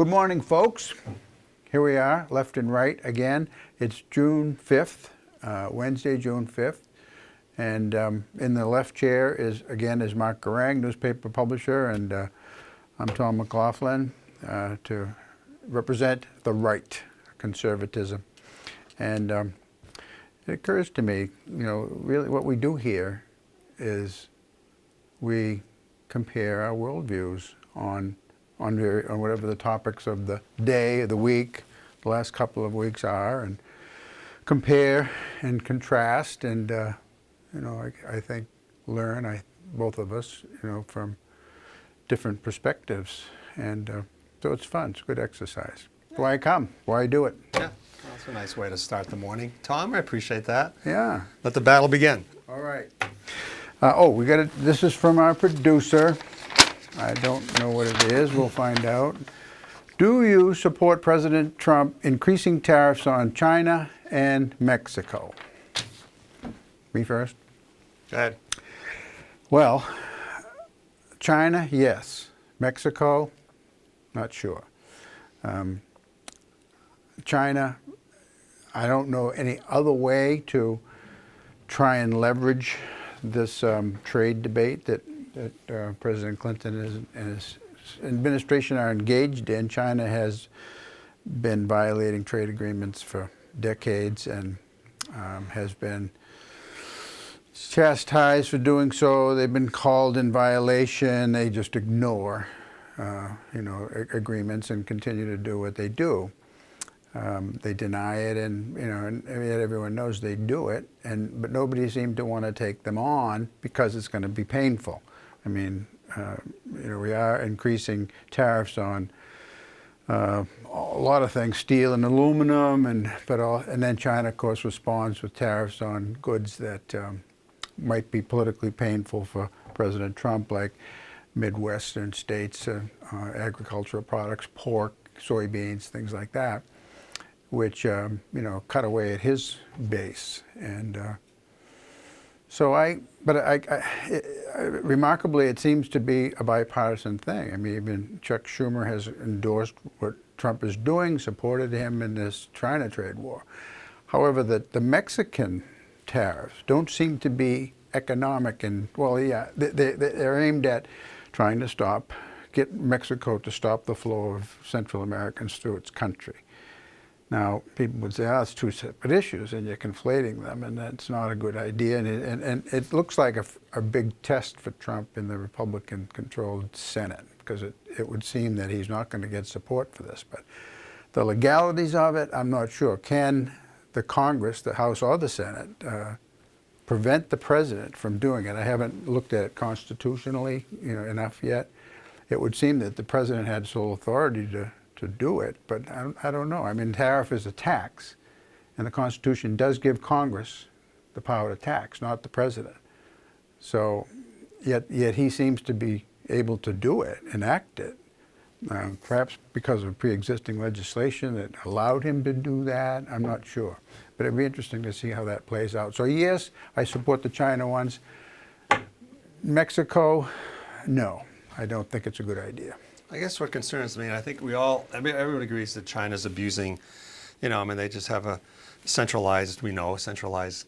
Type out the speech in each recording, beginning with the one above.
Good morning, folks. Here we are, left and right again. It's June 5th, Wednesday, June 5th. And in the left chair is Mark Guerringue, newspaper publisher, and I'm Tom McLaughlin to represent the right, conservatism. And it occurs to me, really what we do here is we compare our worldviews on whatever the topics of the day, the week, the last couple of weeks are, and compare and contrast, and I think both of us, from different perspectives, and so it's fun. It's good exercise. Yeah. Why I come? Why I do it? Yeah, well, that's a nice way to start the morning, Tom. I appreciate that. Yeah. Let the battle begin. All right. This is from our producer. I don't know what it is. We'll find out. Do you support President Trump increasing tariffs on China and Mexico? Me first. Go ahead. Well, China, yes. Mexico, not sure. China, I don't know any other way to try and leverage this trade debate that President Clinton and his administration are engaged in. China has been violating trade agreements for decades and has been chastised for doing so. They've been called in violation. They just ignore, agreements and continue to do what they do. They deny it, and yet everyone knows they do it. But nobody seemed to want to take them on because it's going to be painful. I mean, we are increasing tariffs on a lot of things, steel and aluminum, and then China, of course, responds with tariffs on goods that might be politically painful for President Trump, like Midwestern states, agricultural products, pork, soybeans, things like that, which cut away at his base. And remarkably, it seems to be a bipartisan thing. I mean, even Chuck Schumer has endorsed what Trump is doing, supported him in this China trade war. However, the Mexican tariffs don't seem to be economic, and they're aimed at trying to get Mexico to stop the flow of Central Americans through its country. Now, people would say, it's two separate issues, and you're conflating them, and that's not a good idea. And it looks like a big test for Trump in the Republican-controlled Senate, because it would seem that he's not going to get support for this. But the legalities of it, I'm not sure. Can the Congress, the House or the Senate, prevent the president from doing it? I haven't looked at it constitutionally enough yet. It would seem that the president had sole authority to do it, but I don't know. I mean, tariff is a tax, and the Constitution does give Congress the power to tax, not the president. So, yet he seems to be able to do it, enact it, perhaps because of pre-existing legislation that allowed him to do that. I'm not sure, but it'd be interesting to see how that plays out. So yes, I support the China ones. Mexico, no, I don't think it's a good idea. I guess what concerns me, and I think everyone agrees that China's abusing, they just have a centralized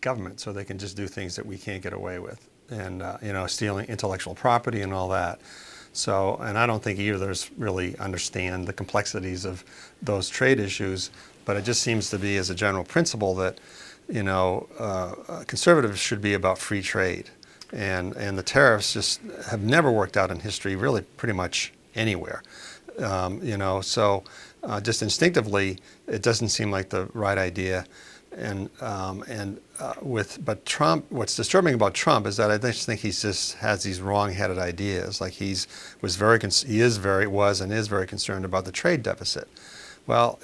government, so they can just do things that we can't get away with, and, stealing intellectual property and all that. So, and I don't think either really understand the complexities of those trade issues, but it just seems to be, as a general principle, that, conservatives should be about free trade. And the tariffs just have never worked out in history, really pretty much anywhere, so just instinctively, it doesn't seem like the right idea. But Trump, what's disturbing about Trump is that I just think he just has these wrong-headed ideas. Like he is very concerned about the trade deficit. Well,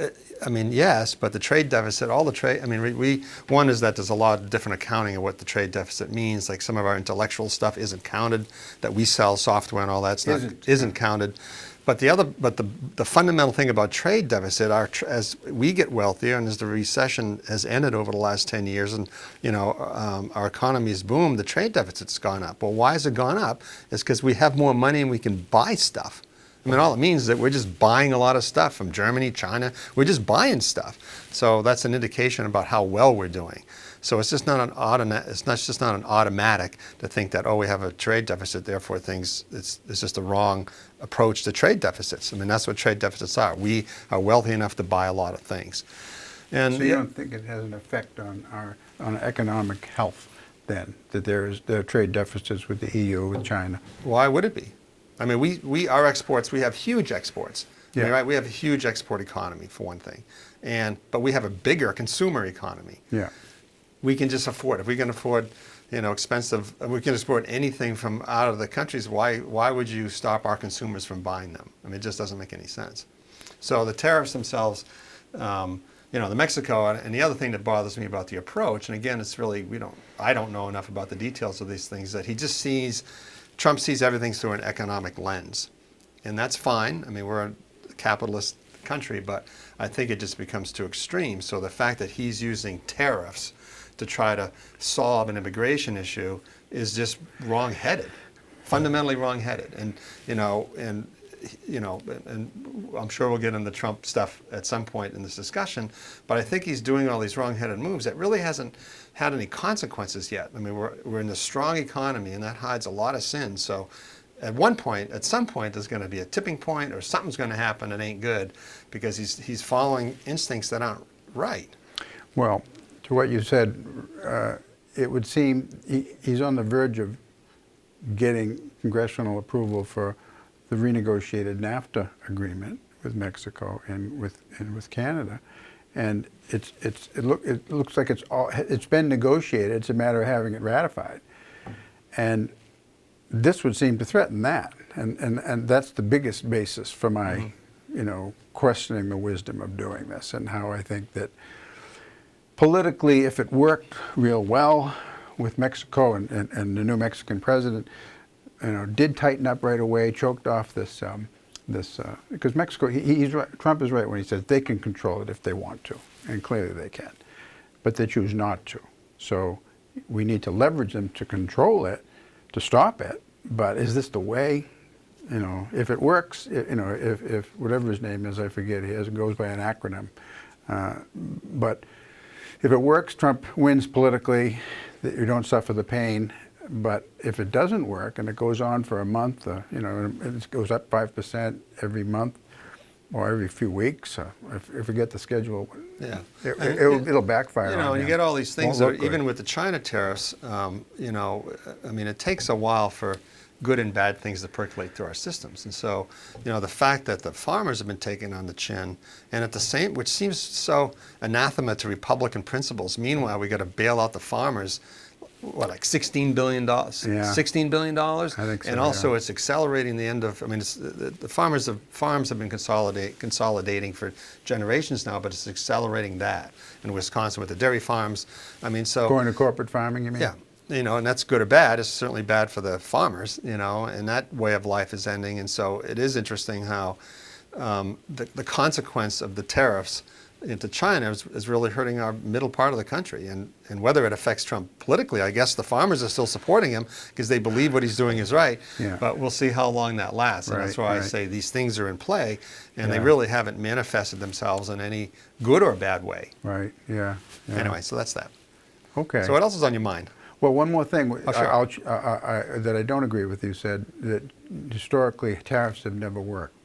yes, but the trade deficit, one is that there's a lot of different accounting of what the trade deficit means. Like some of our intellectual stuff isn't counted, that we sell software and all that isn't counted. But the fundamental thing about trade deficit, as we get wealthier and as the recession has ended over the last 10 years, and our economy has boomed, the trade deficit's gone up. Well, why has it gone up? It's because we have more money and we can buy stuff. I mean, all it means is that we're just buying a lot of stuff from Germany, China. We're just buying stuff. So that's an indication about how well we're doing. So it's just not an automatic to think that, oh, we have a trade deficit, therefore it's just a wrong approach to trade deficits. I mean, that's what trade deficits are. We are wealthy enough to buy a lot of things. And so you don't think it has an effect on our economic health then, that there are trade deficits with the EU, with China? Why would it be? I mean, our exports, we have huge exports. Yeah. I mean, right? We have a huge export economy, for one thing. But we have a bigger consumer economy. Yeah. We can just afford. If we can afford, expensive, we can afford anything from out of the countries, why would you stop our consumers from buying them? I mean, it just doesn't make any sense. So the tariffs themselves, the Mexico, and the other thing that bothers me about the approach, and again, it's really, I don't know enough about the details of these things, that Trump sees everything through an economic lens. And that's fine. I mean, we're a capitalist country, but I think it just becomes too extreme. So the fact that he's using tariffs to try to solve an immigration issue is just wrong-headed, fundamentally wrong-headed. And I'm sure we'll get into Trump stuff at some point in this discussion, but I think he's doing all these wrong-headed moves that really hasn't had any consequences yet. I mean, we're in a strong economy, and that hides a lot of sins. So at some point, there's going to be a tipping point, or something's going to happen that ain't good, because he's following instincts that aren't right. Well, to what you said, it would seem he's on the verge of getting congressional approval for the renegotiated NAFTA agreement with Mexico and with Canada, and it looks like it's been negotiated. It's a matter of having it ratified, and this would seem to threaten that, and that's the biggest basis for my questioning the wisdom of doing this, and how I think that politically, if it worked real well with Mexico and the new Mexican president, did tighten up right away, choked off this because Mexico, he's right, Trump is right when he says they can control it if they want to, and clearly they can, but they choose not to. So we need to leverage them to control it, to stop it. But is this the way? If it works, if whatever his name is, I forget, it goes by an acronym, but if it works, Trump wins politically, that you don't suffer the pain. But if it doesn't work and it goes on for a month, it goes up 5% every month or every few weeks, if we get the schedule, yeah, it'll backfire. And you get all these things that, even with the China tariffs, I mean, it takes a while for good and bad things to percolate through our systems. And so, the fact that the farmers have been taken on the chin, and at the same, which seems so anathema to Republican principles. Meanwhile, we got to bail out the farmers, like $16 billion? Yeah. $16 billion? I think so, and also it's accelerating the end of, the farms have been consolidating for generations now, but it's accelerating that. In Wisconsin with the dairy farms, Going to corporate farming, you mean? Yeah. And that's good or bad. It's certainly bad for the farmers, and that way of life is ending. And so it is interesting how the consequence of the tariffs into China is really hurting our middle part of the country. And whether it affects Trump politically, I guess the farmers are still supporting him because they believe what he's doing is right. Yeah. But we'll see how long that lasts. And that's why I say these things are in play, and they really haven't manifested themselves in any good or bad way. Right, yeah. Anyway, so that's that. Okay. So what else is on your mind? Well, one more thing Sure. that I don't agree with. You said that historically tariffs have never worked,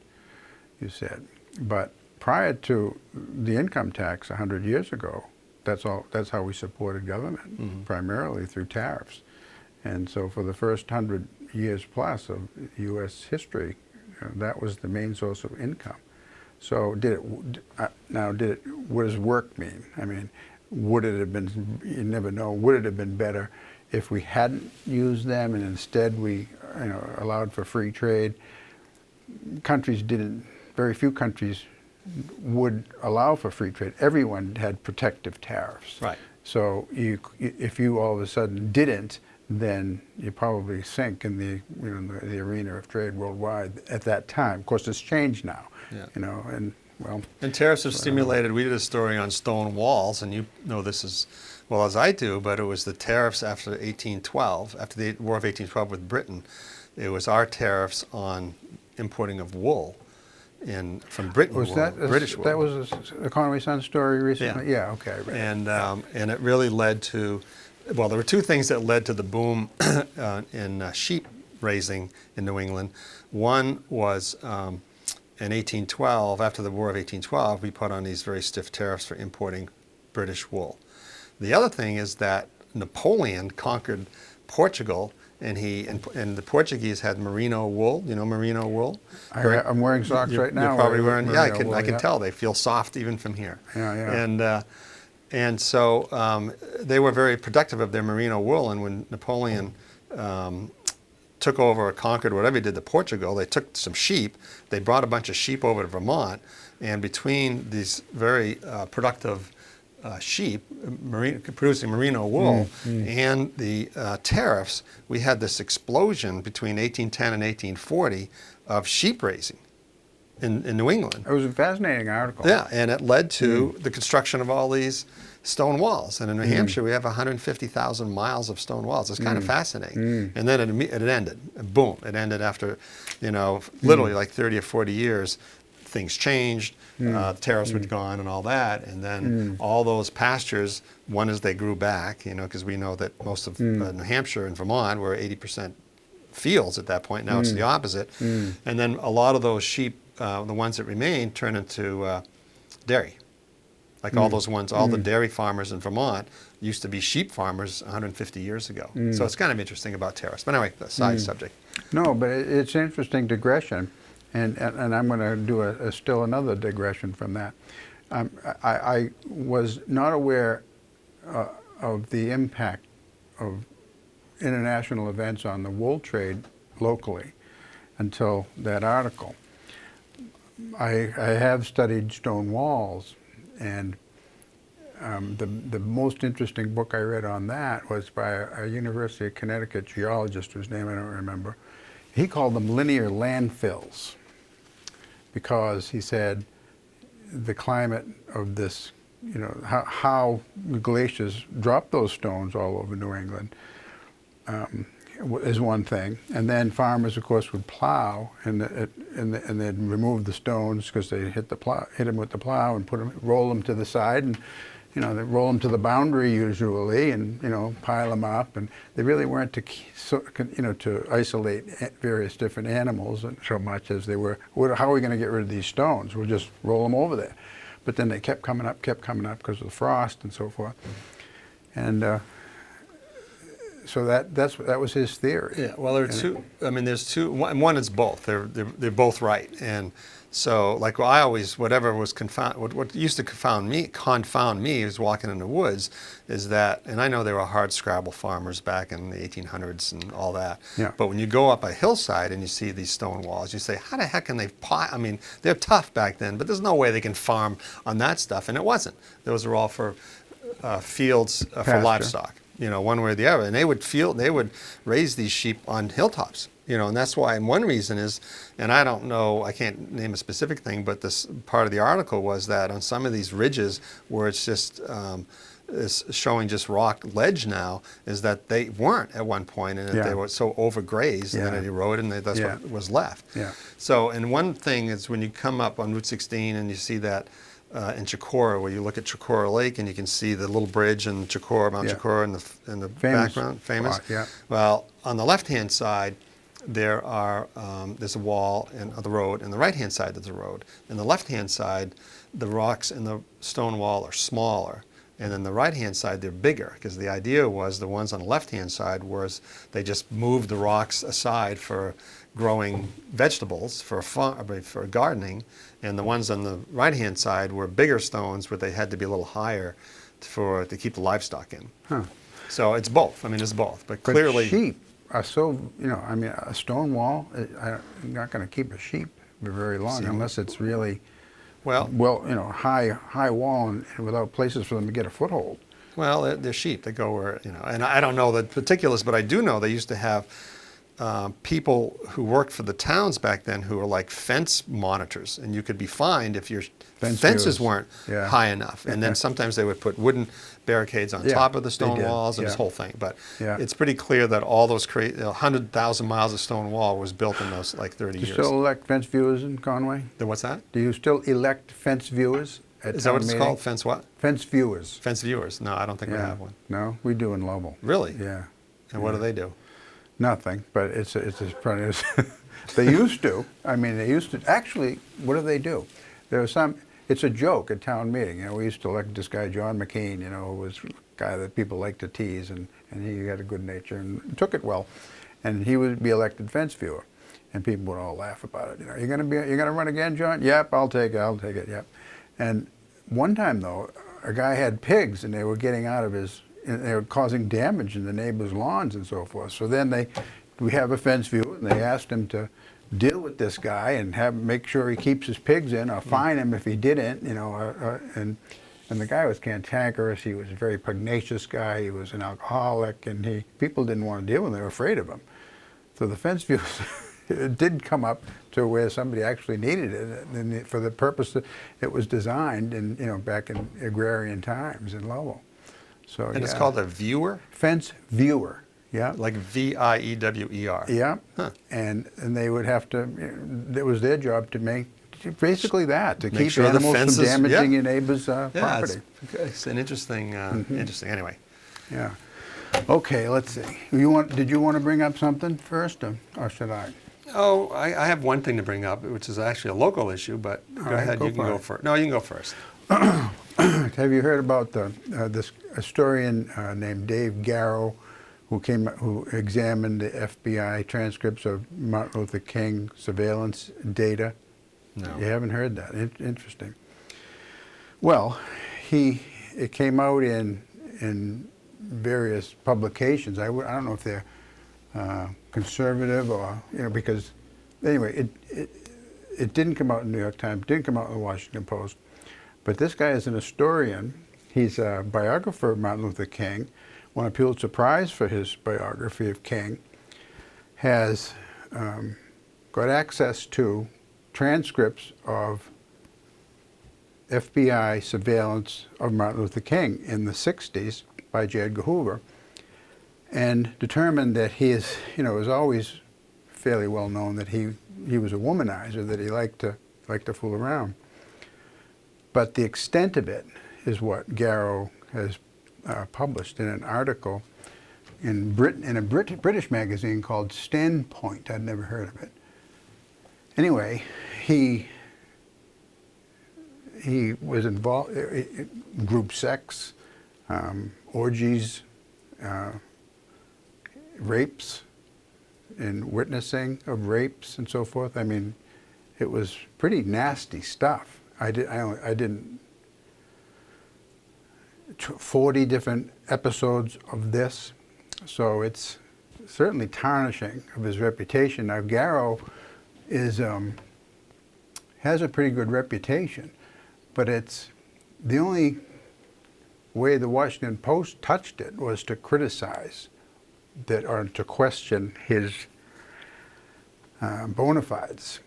you said. But prior to the income tax 100 years ago, that's how we supported government, primarily through tariffs. And so for the first 100 years plus of U.S. history, that was the main source of income. So what does work mean? I mean, would it have been, you never know, would it have been better if we hadn't used them and instead we allowed for free trade? Very few countries would allow for free trade. Everyone had protective tariffs. Right. So if you all of a sudden didn't, then you probably sink in the arena of trade worldwide at that time. Of course, it's changed now. Yeah. And tariffs have stimulated. We did a story on stone walls, and you know this as well as I do. But it was the tariffs after 1812, after the War of 1812 with Britain. It was our tariffs on importing of wool from Britain. Was wool, that British wool? that was a Conway Sun story recently? Yeah. Yeah. Okay. Right. And it really led to, well, there were two things that led to the boom in sheep raising in New England. One was in 1812, after the War of 1812, we put on these very stiff tariffs for importing British wool. The other thing is that Napoleon conquered Portugal, and the Portuguese had merino wool. You know merino wool? I'm wearing socks right now. You're probably wearing. Yeah, I can yeah. tell. They feel soft even from here. Yeah. And so they were very protective of their merino wool. And when Napoleon took over or conquered whatever he did to Portugal, they took some sheep. They brought a bunch of sheep over to Vermont, and between these very productive sheep producing merino wool and the tariffs, we had this explosion between 1810 and 1840 of sheep raising in New England. It was a fascinating article. Yeah, and it led to the construction of all these stone walls. And in New Hampshire, we have 150,000 miles of stone walls. It's kind of fascinating. And then it ended. Boom. It ended after, literally like 30 or 40 years. Things changed. Tariffs were gone and all that. And then all those pastures, one is they grew back, because we know that most of New Hampshire and Vermont were 80% fields at that point. Now it's the opposite. And then a lot of those sheep, the ones that remained, turned into dairy. Like all those ones, all the dairy farmers in Vermont used to be sheep farmers 150 years ago. So it's kind of interesting about tariffs. But anyway, the side subject. No, but it's an interesting digression, and I'm going to do still another digression from that. I was not aware of the impact of international events on the wool trade locally until that article. I have studied stone walls. And the most interesting book I read on that was by a University of Connecticut geologist whose name I don't remember. He called them linear landfills because he said the climate of this, how the glaciers dropped those stones all over New England is one thing. And then farmers, of course, would plow and they'd remove the stones because they hit them with the plow and roll them to the side, and they roll them to the boundary usually, and pile them up. And they really weren't to isolate various different animals so much as they were. How are we going to get rid of these stones? We'll just roll them over there. But then they kept coming up because of the frost and so forth. And so that was his theory. Yeah, well, there are two. I mean, there's two. One is both. They're both right. And so, like, whatever was what used to confound me was walking in the woods, is that, and I know they were hard scrabble farmers back in the 1800s and all that. Yeah. But when you go up a hillside and you see these stone walls, you say, how the heck can they I mean, they're tough back then, but there's no way they can farm on that stuff. And it wasn't. Those were all for fields for livestock. One way or the other, and they would raise these sheep on hilltops, and that's why. And one reason is, and I don't know, I can't name a specific thing, but this part of the article was that on some of these ridges where it's just is showing just rock ledge now, is that they weren't at one point, and that they were so overgrazed and then it eroded, and that's what was left. Yeah. So, and one thing is when you come up on Route 16 and you see that. In Chicora, where you look at Chicora Lake and you can see the little bridge in Chicora, Mount Chicora in the background, famous. Yeah. Well, on the left-hand side, there's a wall of the road, and the right-hand side there's a road. And the left-hand side, the rocks in the stone wall are smaller, and then the right-hand side they're bigger, because the idea was the ones on the left-hand side was they just moved the rocks aside for growing vegetables for gardening, and the ones on the right-hand side were bigger stones where they had to be a little higher to keep the livestock in. Huh. So it's both. I mean, it's both. But clearly, sheep are so a stone wall. You're not going to keep a sheep for very long unless it's really high wall and without places for them to get a foothold. Well, they're sheep. They go where and I don't know the particulars, but I do know they used to have people who worked for the towns back then who were like fence monitors, and you could be fined if your fences viewers. weren't Yeah. high enough. And then sometimes they would put wooden barricades on top of the they stone did. walls and this Yeah. whole thing. But Yeah. it's pretty clear that all those 100,000 miles of stone wall was built in those like 30 Do you years. still elect fence viewers in Conway? What's that? Do you still elect fence viewers at Is that town what it's meeting? called? Fence what? Fence viewers. Fence viewers? No, I don't think we Yeah. have one. No, we do in Lovell. Really? Yeah. And what do they do? Nothing, but it's as funny as they used to. I mean, they used to. Actually, what do they do? There was some. It's a joke at town meeting. You know, we used to elect this guy John McCain. You know, who was a guy that people liked to tease, and he had a good nature and took it well, and he would be elected fence viewer, and people would all laugh about it. You know, you're gonna run again, John? Yep, I'll take it. Yep. And one time though, a guy had pigs, and they were getting out of his. And they were causing damage in the neighbors' lawns and so forth. So then we have a fence viewer, and they asked him to deal with this guy and make sure he keeps his pigs in, or fine him if he didn't. You know, and the guy was cantankerous. He was a very pugnacious guy. He was an alcoholic, and people didn't want to deal with him. They were afraid of him. So the fence viewers, it did come up to where somebody actually needed it, and for the purpose that it was designed, in back in agrarian times in Lowell. So, And it's called a viewer? Fence viewer, yeah. Like V-I-E-W-E-R. Yeah, Huh. and they would have to, it was their job to make, basically that, to keep sure the animals fences- from damaging yeah. your neighbor's Yeah, property. it's an interesting, interesting. Anyway, Yeah. Okay, let's see. Did you want to bring up something first, or should I? oh, I have one thing to bring up, which is actually a local issue, but go right, ahead. go You can for go it. first. No, you can go first. Have you heard about this historian named Dave Garrow, who examined the FBI transcripts of Martin Luther King surveillance data? No. You haven't heard that? Interesting. Well, it came out in various publications. I don't know if they're conservative or because anyway, it didn't come out in the New York Times, didn't come out in the Washington Post. But this guy is an historian. He's a biographer of Martin Luther King, won a Pulitzer Prize for his biography of King, has got access to transcripts of FBI surveillance of Martin Luther King in the 60s by J. Edgar Hoover, and determined that he is, it was always fairly well known that he was a womanizer, that he liked to fool around. But the extent of it is what Garrow has published in an article in a British magazine called Standpoint. I'd never heard of it. Anyway, he was involved in group sex, orgies, rapes, and witnessing of rapes and so forth. I mean, it was pretty nasty stuff. I didn't 40 different episodes of this, so it's certainly tarnishing of his reputation. Now Garrow has a pretty good reputation, but it's the only way the Washington Post touched it was to criticize that, or to question his bona fides.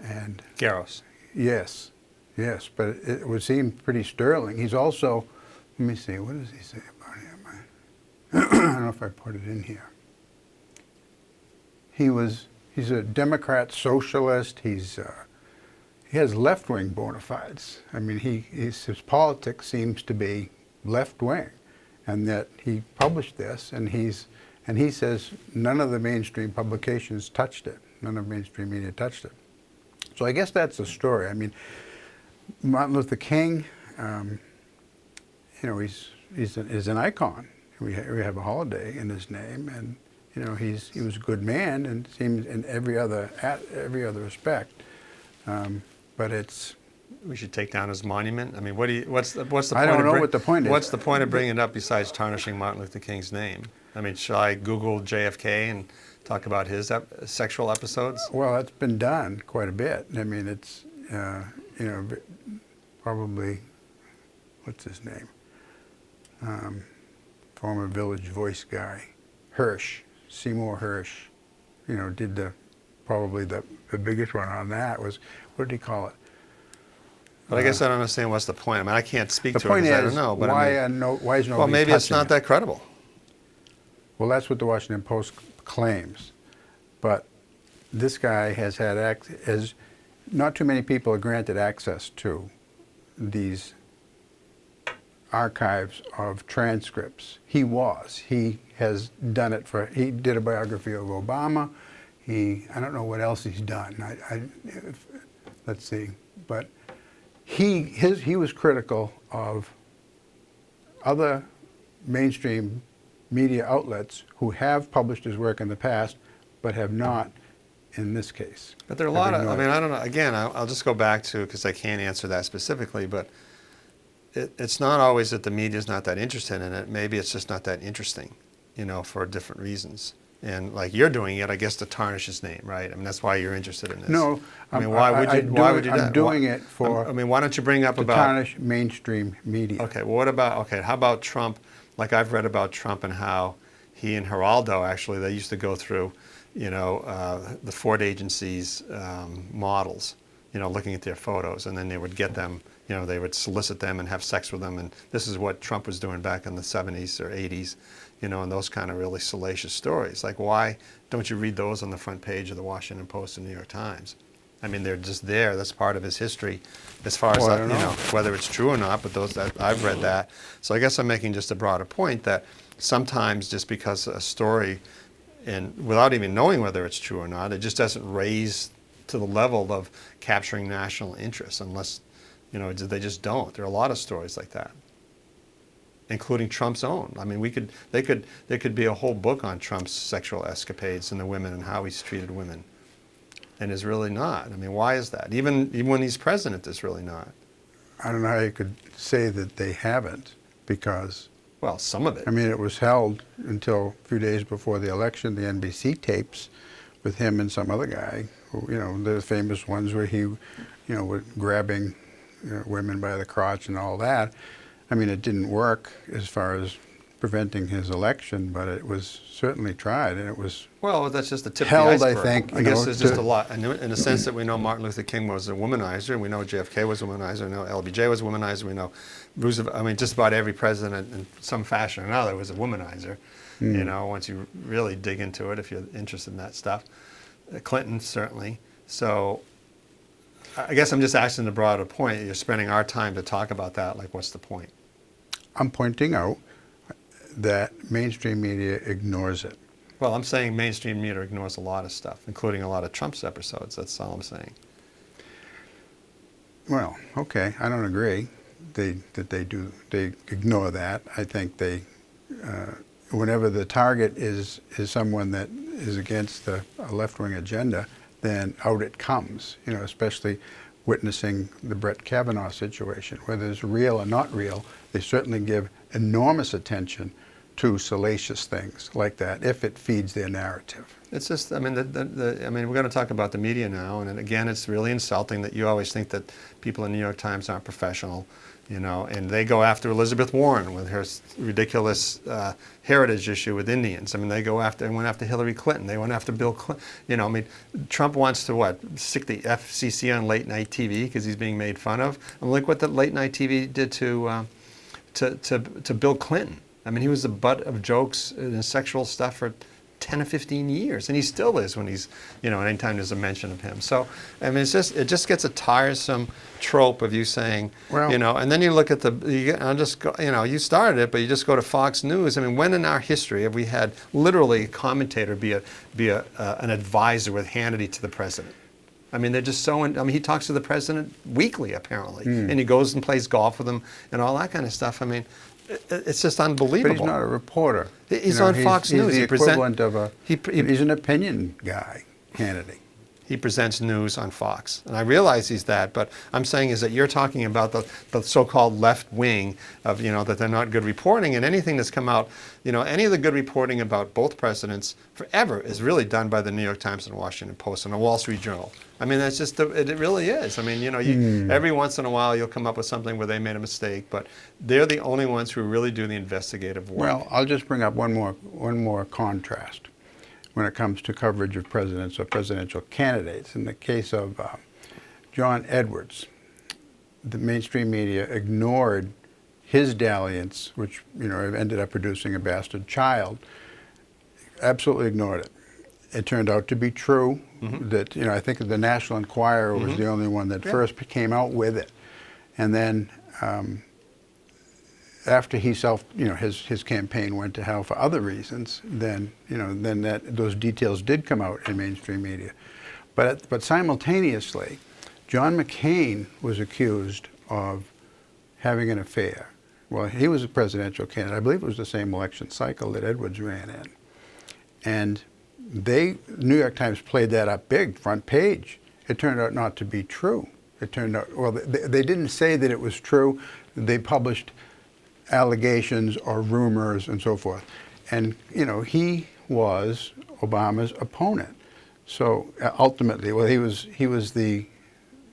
And Garros. yes, but it would seem pretty sterling. He's also, let me see, what does he say about him? I don't know if I put it in here. He's a Democrat socialist. He has left-wing bona fides. I mean, his politics seems to be left-wing, and that he published this, and he says none of the mainstream publications touched it. None of mainstream media touched it. So I guess that's the story. I mean, Martin Luther King, he's an icon. We have a holiday in his name, and he was a good man, and seems in every other respect. But We should take down his monument. I mean, what's the point? I don't know what the point is. What's the point of bringing it up besides tarnishing Martin Luther King's name? I mean, shall I Google JFK and talk about his sexual episodes? Well, that's been done quite a bit. I mean, it's probably, what's his name? Former Village Voice guy, Seymour Hirsch. did probably the biggest one on that was, what did he call it? But I guess I don't understand what's the point. I mean, I can't speak The to it point because I is, don't know. But why I mean, why is nobody well, maybe it's touching not it? that credible. Well, that's what the Washington Post claims. But this guy has had as not too many people are granted access to these archives of transcripts. He has done it he did a biography of Obama. I don't know what else he's done. Let's see. But he was critical of other mainstream media outlets who have published his work in the past, but have not in this case. But there are a lot of, I mean, I don't know, again, I'll just go back to, because I can't answer that specifically, but it's not always that the media's not that interested in it. Maybe it's just not that interesting, for different reasons. And like you're doing it, I guess, to tarnish his name, right? I mean, that's why you're interested in this. No, I mean, why would you do that? I'm doing it for. I mean, why don't you bring up to about tarnish mainstream media? Okay, well, how about Trump? Like I've read about Trump and how he and Geraldo actually they used to go through, the Ford agency's models, looking at their photos, and then they would get them. They would solicit them and have sex with them, and this is what Trump was doing back in the 70s or 80s, and those kind of really salacious stories. Like, why don't you read those on the front page of the Washington Post and New York Times? I mean, they're just there. That's part of his history, as far as I don't know whether it's true or not. But I've read that, so I guess I'm making just a broader point that sometimes just because a story, and without even knowing whether it's true or not, it just doesn't raise to the level of capturing national interest unless. They just don't. There are a lot of stories like that, including Trump's own. I mean, there could be a whole book on Trump's sexual escapades and the women and how he's treated women, and there's really not. I mean, why is that? Even when he's president, there's really not. I don't know how you could say that they haven't, because. Well, some of it. I mean, it was held until a few days before the election. The NBC tapes with him and some other guy, who, the famous ones where he, was grabbing. Women by the crotch and all that. I mean, it didn't work as far as preventing his election, but it was certainly tried, and it was well, that's just the tip held, of the iceberg. I think. I guess there's just a lot. In the sense that we know Martin Luther King was a womanizer, we know JFK was a womanizer, we know LBJ was a womanizer, we know Roosevelt. I mean, just about every president in some fashion or another was a womanizer. Once you really dig into it, if you're interested in that stuff. Clinton certainly. So. I guess I'm just asking the broader point. You're spending our time to talk about that. Like, what's the point? I'm pointing out that mainstream media ignores it. Well, I'm saying mainstream media ignores a lot of stuff, including a lot of Trump's episodes. That's all I'm saying. Well, okay, I don't agree that they do. They ignore that. I think whenever the target is someone that is against a left-wing agenda, then out it comes, especially witnessing the Brett Kavanaugh situation. Whether it's real or not real, they certainly give enormous attention to salacious things like that if it feeds their narrative. It's just, I mean, we're going to talk about the media now, and again, it's really insulting that you always think that people in the New York Times aren't professional. And they go after Elizabeth Warren with her ridiculous heritage issue with Indians. I mean, they went after Hillary Clinton. They went after Bill Clinton. Trump wants to stick the FCC on late night TV because he's being made fun of. I mean, look what the late night TV did to Bill Clinton. I mean, he was the butt of jokes and sexual stuff for 10 or 15 years, and he still is when he's, anytime there's a mention of him. So, I mean, it just gets a tiresome trope of you saying, well, and then you look at you started it, but you just go to Fox News. I mean, when in our history have we had literally a commentator be an advisor with Hannity to the president? I mean, they're just so. I mean, he talks to the president weekly, apparently, and he goes and plays golf with him and all that kind of stuff. I mean. It's just unbelievable. But he's not a reporter. He's on Fox News. He's the equivalent of he's an opinion guy, Hannity. He presents news on Fox. And I realize he's that, but I'm saying is that you're talking about the so-called left wing of, that they're not good reporting, and anything that's come out, any of the good reporting about both presidents forever is really done by the New York Times and Washington Post and the Wall Street Journal. I mean, that's just, it really is. I mean, every once in a while you'll come up with something where they made a mistake, but they're the only ones who really do the investigative work. Well, I'll just bring up one more contrast. when it comes to coverage of presidents or presidential candidates. In the case of John Edwards, the mainstream media ignored his dalliance, which ended up producing a bastard child. Absolutely ignored it. It turned out to be true that I think the National Enquirer was the only one that first came out with it, and then after his campaign went to hell for other reasons, then those details did come out in mainstream media, but simultaneously, John McCain was accused of having an affair. Well, he was a presidential candidate. I believe it was the same election cycle that Edwards ran in. And New York Times played that up big, front page. It turned out not to be true. It turned out, well, they didn't say that it was true. They published allegations or rumors and so forth. And, he was Obama's opponent. So ultimately, well,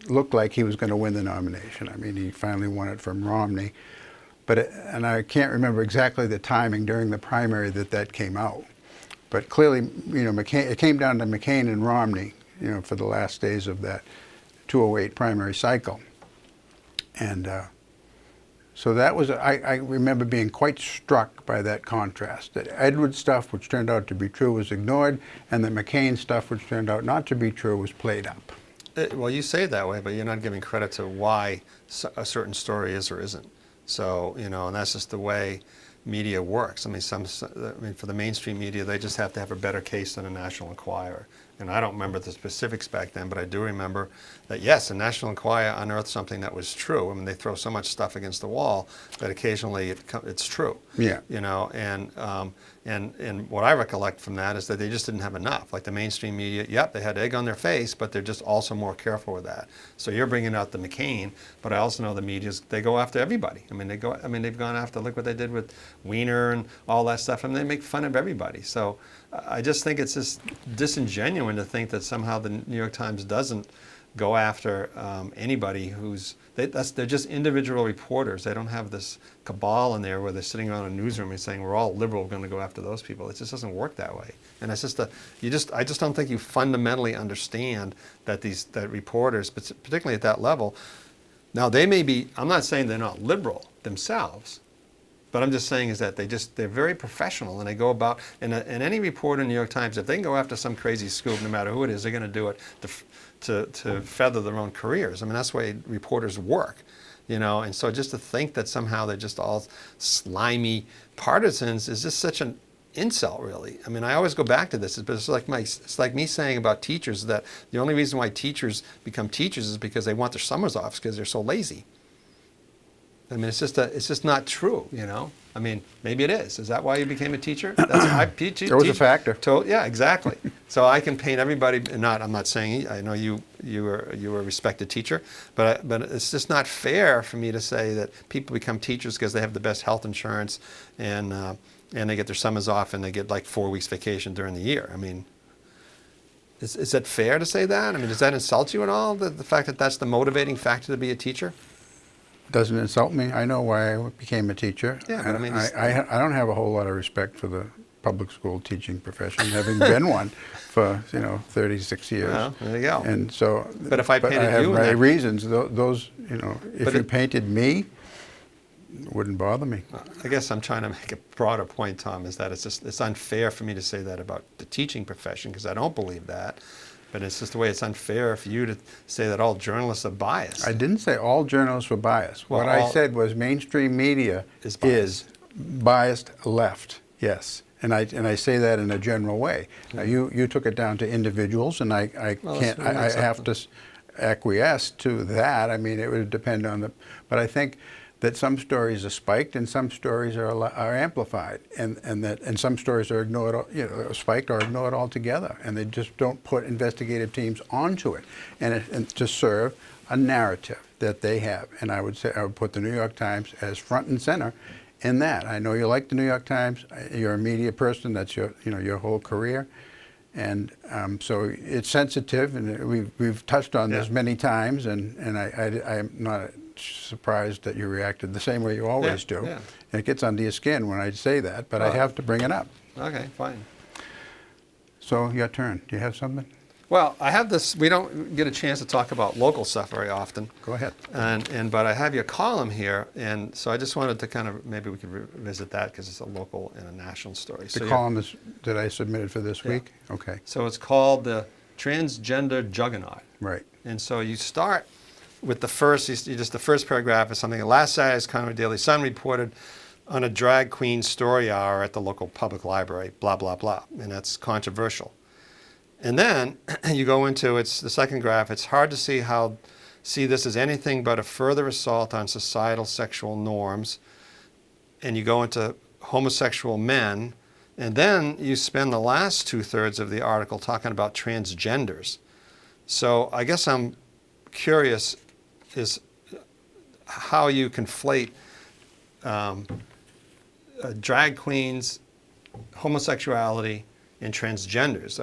looked like he was going to win the nomination. I mean, he finally won it from Romney. And I can't remember exactly the timing during the primary that came out. But clearly, it came down to McCain and Romney, for the last days of that 2008 primary cycle. And so that was, I remember being quite struck by that contrast, that Edwards stuff, which turned out to be true, was ignored, and the McCain stuff, which turned out not to be true, was played up. Well, you say it that way, but you're not giving credit to why a certain story is or isn't. So, and that's just the way media works. I mean, for the mainstream media, they just have to have a better case than a National Enquirer. And I don't remember the specifics back then, but I do remember that, yes, the National Enquirer unearthed something that was true. I mean, they throw so much stuff against the wall that occasionally it's true. Yeah. And what I recollect from that is that they just didn't have enough. Like the mainstream media, yep, they had egg on their face, but they're just also more careful with that. So you're bringing out the McCain, but I also know the media's, they go after everybody. I mean, they've gone after, look what they did with Weiner and all that stuff, and they make fun of everybody. So I just think it's just disingenuous to think that somehow the New York Times doesn't go after anybody they're just individual reporters. They don't have this cabal in there where they're sitting around a newsroom and saying we're all liberal, we're going to go after those people. It just doesn't work that way. And it's just I just don't think you fundamentally understand that that reporters, particularly at that level, now they may be, I'm not saying they're not liberal themselves, but I'm just saying is that they're very professional, and they go about, and any reporter in the New York Times, if they can go after some crazy scoop, no matter who it is, they're going to do it to feather their own careers. I mean, that's the way reporters work, and so just to think that somehow they're just all slimy partisans is just such an insult, really. I mean, I always go back to this, but it's like me saying about teachers that the only reason why teachers become teachers is because they want their summers off because they're so lazy. I mean, it's just not true, I mean, maybe it is. Is that why you became a teacher? There was a factor. Yeah, exactly. So I can paint everybody. I'm not saying. I know you were a respected teacher, but it's just not fair for me to say that people become teachers because they have the best health insurance and they get their summers off and they get like 4 weeks vacation during the year. I mean, is that fair to say that? I mean, does that insult you at all? The fact that that's the motivating factor to be a teacher? Doesn't insult me. I know why I became a teacher. Yeah, but I mean, I don't have a whole lot of respect for the public school teaching profession, having been one for 36 years. Well, there you go. And so, but if I painted I have you, my reasons. Those, if you painted me, it wouldn't bother me. I guess I'm trying to make a broader point, Tom, is that it's unfair for me to say that about the teaching profession because I don't believe that. But it's just the way it's unfair for you to say that all journalists are biased. I didn't say all journalists were biased. Well, what I said was mainstream media is biased left, yes. And I say that in a general way. Now, you took it down to individuals, and I have to acquiesce to that. I mean, it would depend on but I think that some stories are spiked and some stories are amplified, and some stories are ignored, spiked or ignored altogether, and they just don't put investigative teams onto it, and to serve a narrative that they have. And I would put the New York Times as front and center in that. I know you like the New York Times. You're a media person. That's your whole career. And so it's sensitive, and we've touched on this many times, and I'm not surprised that you reacted the same way you always do. Yeah. And it gets under your skin when I say that, but I have to bring it up. Okay, fine. So your turn. Do you have something? Well, I have this. We don't get a chance to talk about local stuff very often. Go ahead. But I have your column here, and so I just wanted to kind of, maybe we could revisit that because it's a local and a national story. The column is, that I submitted for this week? Okay. So it's called the Transgender Juggernaut. Right. And so you start with the first, just the first paragraph is something. Last Saturday's Conway Daily Sun reported on a drag queen story hour at the local public library, blah, blah, blah. And that's controversial. And then you go into, it's the second graph, it's hard to see this as anything but a further assault on societal sexual norms. And you go into homosexual men, and then you spend the last 2/3 of the article talking about transgenders. So I guess I'm curious is how you conflate drag queens, homosexuality, and transgenders.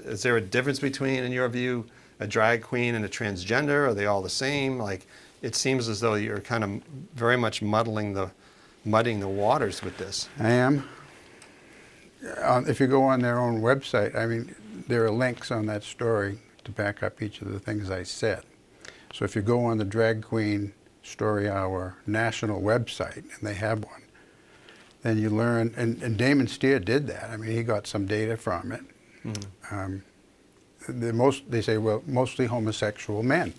Is there a difference between, in your view, a drag queen and a transgender? Are they all the same? Like, it seems as though you're kind of very much mudding the waters with this. I am. If you go on their own website, I mean, there are links on that story to back up each of the things I said. So if you go on the Drag Queen Story Hour national website, and they have one, then you learn, and Damon Steer did that. I mean, he got some data from it. Mm-hmm. They say, well, mostly homosexual men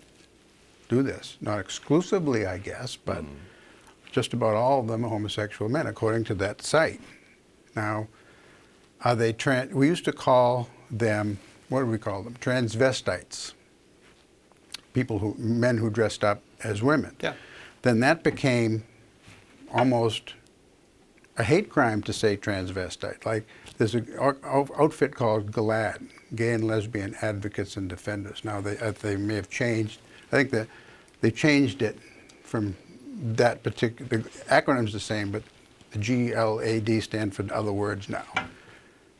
do this. Not exclusively, I guess, but just about all of them are homosexual men, according to that site. Now, are they we used to call them, what do we call them? Transvestites. Men who dressed up as women. Yeah. Then that became almost a hate crime to say transvestite. Like, there's an outfit called GLAAD, Gay and Lesbian Advocates and Defenders. Now, they may have changed. I think that they changed it from that particular, the acronym's the same, but the GLAD stand for other words now.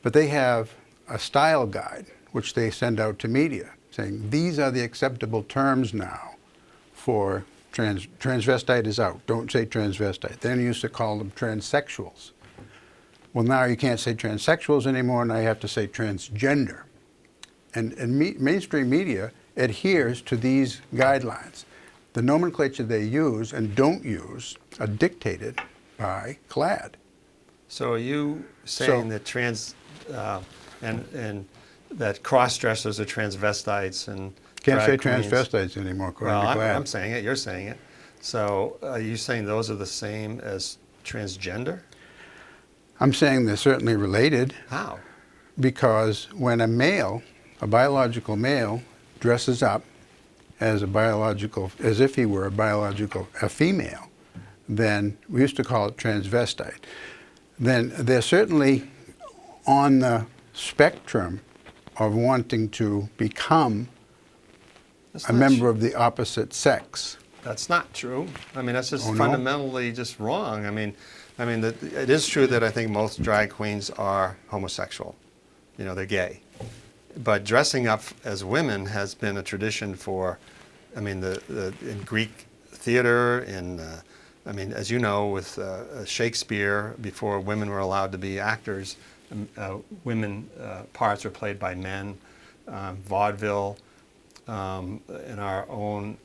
But they have a style guide, which they send out to media, saying, these are the acceptable terms now for transvestite is out. Don't say transvestite. Then you used to call them transsexuals. Well, now you can't say transsexuals anymore, now you have to say transgender. And mainstream media adheres to these guidelines. The nomenclature they use and don't use are dictated by GLAAD. So are you saying that and that cross-dressers are transvestites and can't say queens? transvestites anymore, according to GLAAD. I'm saying it, you're saying it. So are you saying those are the same as transgender? I'm saying they're certainly related. How? Because when a biological male, dresses up as if he were a female, then we used to call it transvestite. Then they're certainly on the spectrum of wanting to become a member of the opposite sex. That's not true. I mean, that's just Oh, no? fundamentally just wrong. I mean, it is true that I think most drag queens are homosexual. You know, they're gay. But dressing up as women has been a tradition for, I mean, in Greek theater, as you know, with Shakespeare, before women were allowed to be actors, women parts were played by men. Vaudeville, in our own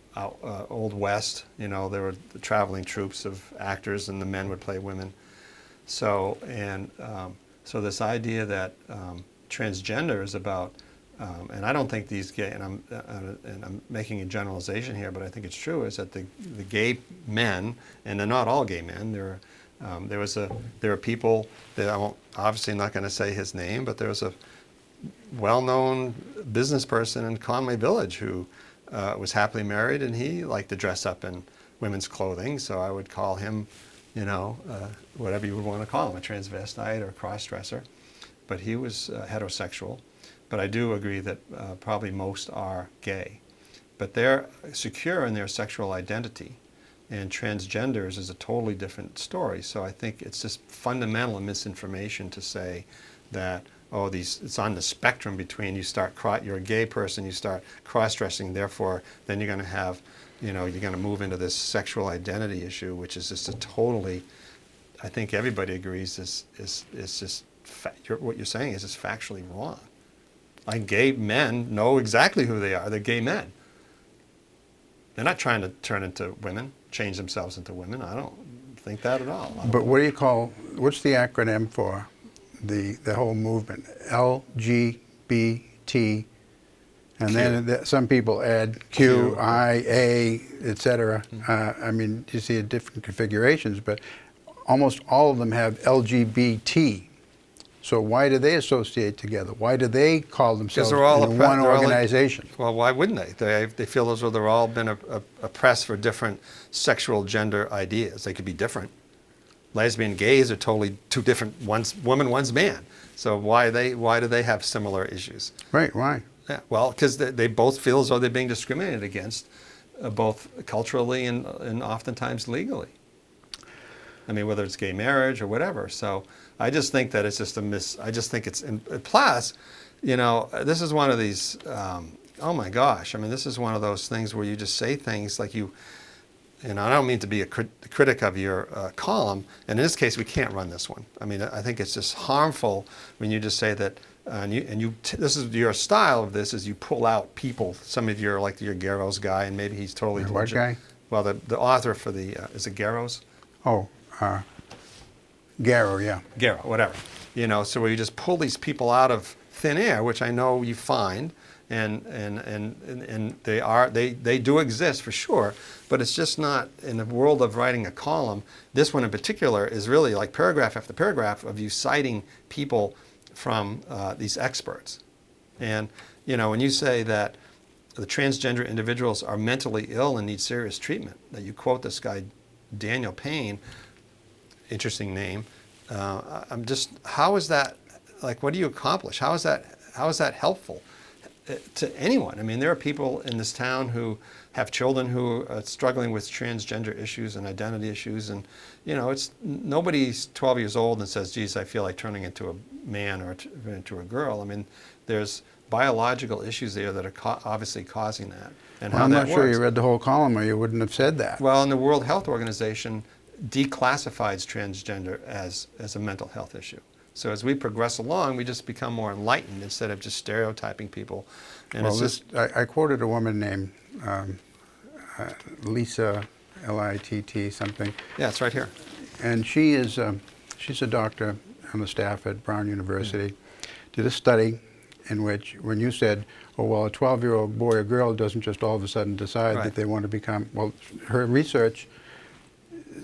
Old West, you know, there were the traveling troops of actors, and the men would play women. So this idea that transgender is about, and I don't think these gay, and I'm making a generalization here, but I think it's true, is that the gay men, and they're not all gay men. There are people that I'm obviously not going to say his name, but there was a well-known business person in Conway Village who was happily married, and he liked to dress up in women's clothing. So I would call him, you know, whatever you would want to call him, a transvestite or a cross-dresser. But he was heterosexual. But I do agree that probably most are gay. But they're secure in their sexual identity. And transgenders is a totally different story. So I think it's just fundamental misinformation to say that, oh, it's on the spectrum between you're a gay person, you start cross-dressing, therefore then you're going to have, you know, you're going to move into this sexual identity issue, which is just a totally, I think everybody agrees is just, what you're saying is just factually wrong. Like gay men know exactly who they are. They're gay men. They're not trying to turn into women, change themselves into women. I don't think that at all. But what do you call, what's the acronym for the whole movement? LGBT, and then some people add Q, I, A, etc. I mean, you see different configurations, but almost all of them have LGBT. So why do they associate together? Why do they call themselves they're all in one organization? Well, why wouldn't they? They feel as though they're all been oppressed for different sexual gender ideas. They could be different. Lesbian, gays are totally two different. One's woman, one's man. So why do they have similar issues? Right, why? Yeah, well, because they both feel as though they're being discriminated against, both culturally and oftentimes legally. I mean, whether it's gay marriage or whatever. So I just think that it's just I just think it's, plus, you know, this is one of these, oh my gosh, I mean, this is one of those things where you just say things like you know, I don't mean to be a critic of your column, and in this case, we can't run this one. I mean, I think it's just harmful when you just say that, this is your style of this, is you pull out people, some of your, like your Garrow's guy, and maybe he's totally What guy? Well, the author for the, is it Garrow's? Oh, Garrow, yeah. Garrow, whatever. You know, so where you just pull these people out of thin air, which I know you find, and they do exist for sure, but it's just not, in the world of writing a column, this one in particular is really like paragraph after paragraph of you citing people from these experts. And, you know, when you say that the transgender individuals are mentally ill and need serious treatment, that you quote this guy, Daniel Payne, interesting name, I'm just, how is that, like, what do you accomplish? How is that helpful to anyone? I mean, there are people in this town who have children who are struggling with transgender issues and identity issues, and, you know, it's, nobody's 12 years old and says, geez, I feel like turning into a man or into a girl. I mean, there's biological issues there that are obviously causing that. And Well, how I'm that not sure works. you read the whole column or you wouldn't have said that. Well, and the World Health Organization declassifies transgender as a mental health issue. So as we progress along, we just become more enlightened instead of just stereotyping people. And Well, it's just, I quoted a woman named Lisa, Litt something, yeah, it's right here. and she's a doctor on the staff at Brown University. Did a study in which, when you said, oh, well, a 12-year-old boy or girl doesn't just all of a sudden decide Right. that they want to become, well, her research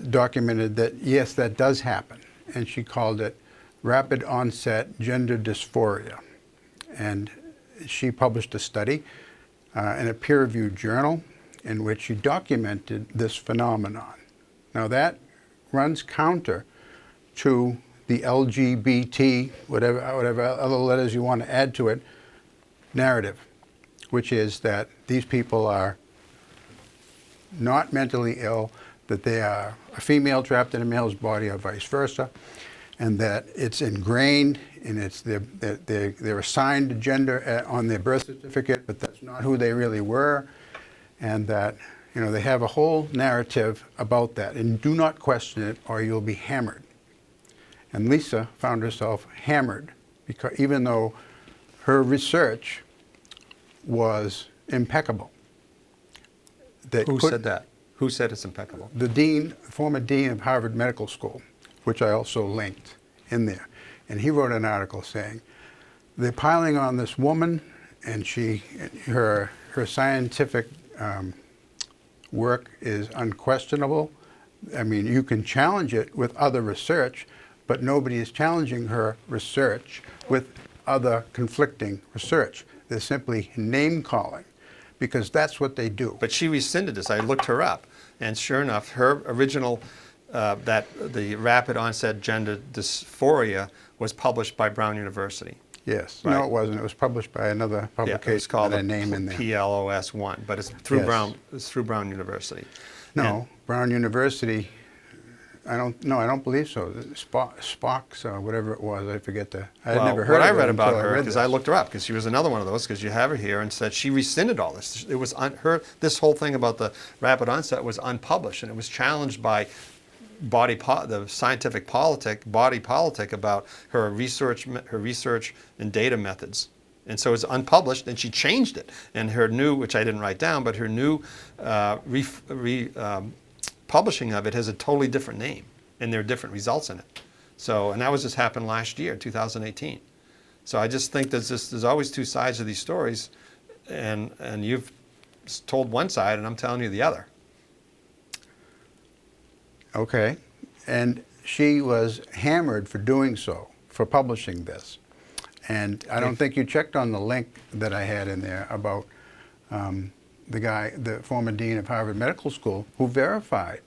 documented that, yes, that does happen. And she called it rapid onset gender dysphoria. And she published a study in a peer-reviewed journal in which she documented this phenomenon. Now that runs counter to the LGBT, whatever other letters you want to add to it, narrative, which is that these people are not mentally ill, that they are a female trapped in a male's body or vice versa, and that it's ingrained and it's they're assigned a gender on their birth certificate, but that's not who they really were, and that, you know, they have a whole narrative about that, and do not question it or you'll be hammered. And Lisa found herself hammered, because even though her research was impeccable. Who said that? Who said it's impeccable? The dean, former dean of Harvard Medical School, which I also linked in there. And he wrote an article saying, they're piling on this woman, and her scientific work is unquestionable. I mean, you can challenge it with other research, but nobody is challenging her research with other conflicting research. They're simply name-calling, because that's what they do. But she rescinded this. I looked her up, and sure enough, her original, the rapid onset gender dysphoria was published by Brown University. Yes. Right. No, it wasn't. It was published by another publication. Yeah, it's called with a name in there. PLOS1, but it's through Yes. It's through Brown University. No, Brown University. I don't believe so. Spock's, whatever it was, I forget the. I had never heard what I of it read about until her, because I looked her up, because she was another one of those, because you have her here, and said she rescinded all this. It was this whole thing about the rapid onset was unpublished, and it was challenged by the scientific body politic about her research and data methods. And so it's unpublished, and she changed it. And her new, which I didn't write down, but her new publishing of it has a totally different name, and there are different results in it. So, and that was just happened last year, 2018. So I just think there's always two sides of these stories, and you've told one side, and I'm telling you the other. Okay. And she was hammered for doing so, for publishing this. And I don't think you checked on the link that I had in there about the guy, the former dean of Harvard Medical School, who verified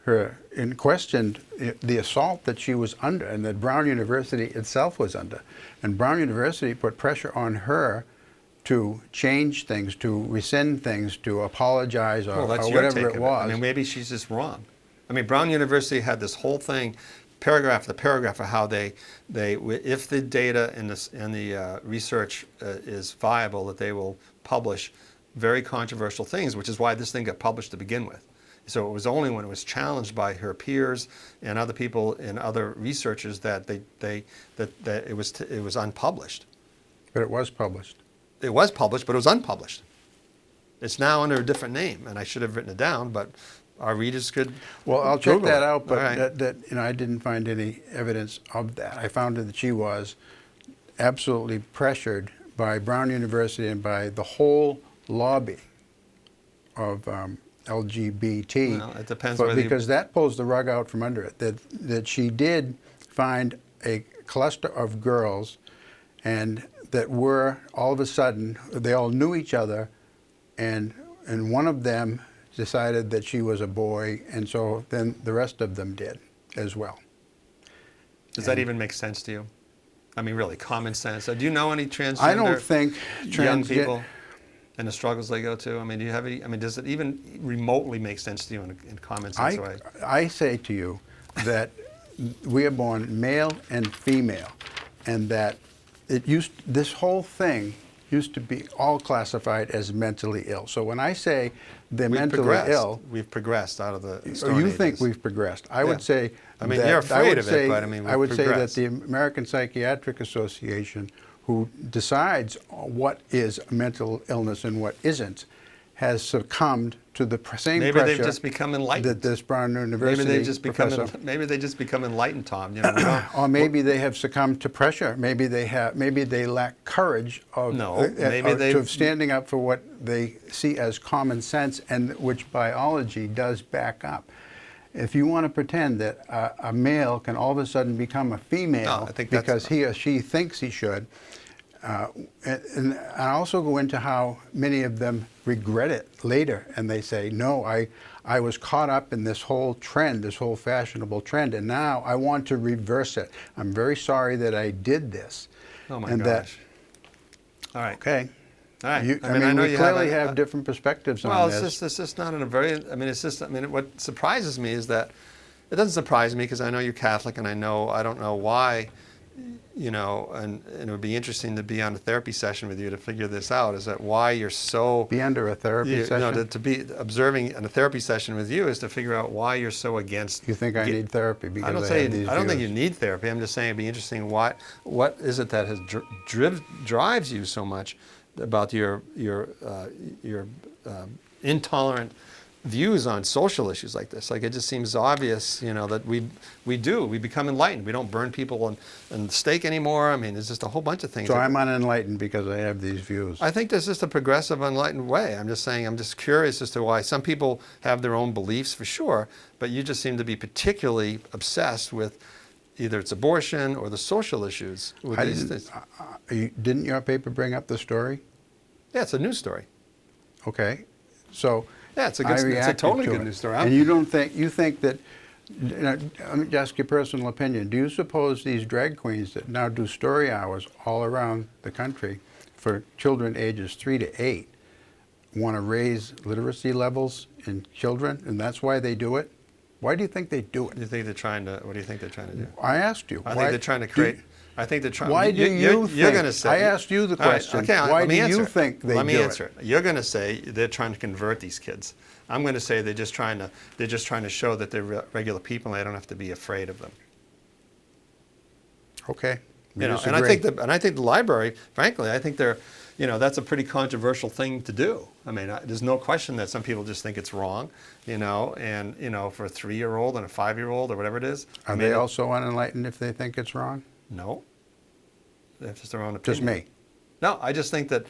her and questioned the assault that she was under and that Brown University itself was under. And Brown University put pressure on her to change things, to rescind things, to apologize, or whatever it was. I mean, maybe she's just wrong. I mean, Brown University had this whole thing, paragraph to paragraph, of how they if the data and the research is viable, that they will publish very controversial things, which is why this thing got published to begin with. So it was only when it was challenged by her peers and other people and other researchers that it was unpublished. But it was published. It was published, but it was unpublished. It's now under a different name, and I should have written it down, but our readers could. Well, I'll check Google that it. out, but All right. I didn't find any evidence of that. I found that she was absolutely pressured by Brown University and by the whole lobby of LGBT. Well, it depends whether because that pulls the rug out from under it. That she did find a cluster of girls, and that were all of a sudden they all knew each other, and one of them decided that she was a boy, and so then the rest of them did as well. Does that even make sense to you? I mean, really, common sense. Do you know any transgender I don't think young people and the struggles they go to? I mean, do you have any? I mean, does it even remotely make sense to you in a common sense way? I say to you that we are born male and female, and that this whole thing used to be all classified as mentally ill. So when I say they're mentally ill, we've progressed out of the you Stone Ages. think we've progressed. I would say. I mean, you're afraid of it, but I mean, I would say that progressed. the American Psychiatric Association, who decides what is mental illness and what isn't, has succumbed to the same Maybe pressure they've just become enlightened. that this Brown University Maybe they just become enlightened, Tom. You know, or maybe they have succumbed to pressure. Maybe they lack courage of standing up for what they see as common sense, and which biology does back up. If you want to pretend that a male can all of a sudden become a female because he or she thinks he should, and I also go into how many of them regret it later, and they say, no, I was caught up in this whole trend, this whole fashionable trend, and now I want to reverse it. I'm very sorry that I did this. Oh my gosh. All right. Okay. All right. I mean we clearly have different perspectives on this. Well, it's just not in a very, I mean, it's just, I mean, what surprises me is that, it doesn't surprise me because I know you're Catholic, and I don't know why, you know, and it would be interesting to be on a therapy session with you to figure this out, is that why you're so... Be under a therapy session? No, to be observing in a therapy session with you is to figure out why you're so against... You think I need therapy because I have these views? I don't think you need therapy. I'm just saying it'd be interesting what is it that has drives you so much about your intolerant views on social issues like this. Like, it just seems obvious, you know, that we become enlightened. We don't burn people on the stake anymore. I mean, there's just a whole bunch of things. So I'm unenlightened because I have these views. I think there's just a progressive, enlightened way. I'm just saying, I'm just curious as to why some people have their own beliefs, for sure, but you just seem to be particularly obsessed with either it's abortion or the social issues. Didn't your paper bring up the story? Yeah, it's a news story. Okay, so yeah, it's a totally good news story. And you think that, let me ask your personal opinion. Do you suppose these drag queens that now do story hours all around the country for children ages 3 to 8 want to raise literacy levels in children, and that's why they do it? Why do you think they do it? What do you think they're trying to do? I asked you. I think they're trying to create... I think they're trying... Why do you think... You're going to say... I asked you the question. Right, okay, why do you think they do it? Let me answer it. You're going to say they're trying to convert these kids. I'm going to say they're just trying to show that they're regular people and they don't have to be afraid of them. Okay. We And disagree. I think the library, frankly, I think they're, that's a pretty controversial thing to do. I mean, there's no question that some people just think it's wrong, and for a 3-year-old and a 5-year-old or whatever it is. Are they also unenlightened if they think it's wrong? No, that's just their own opinion. Just me. No, I just think that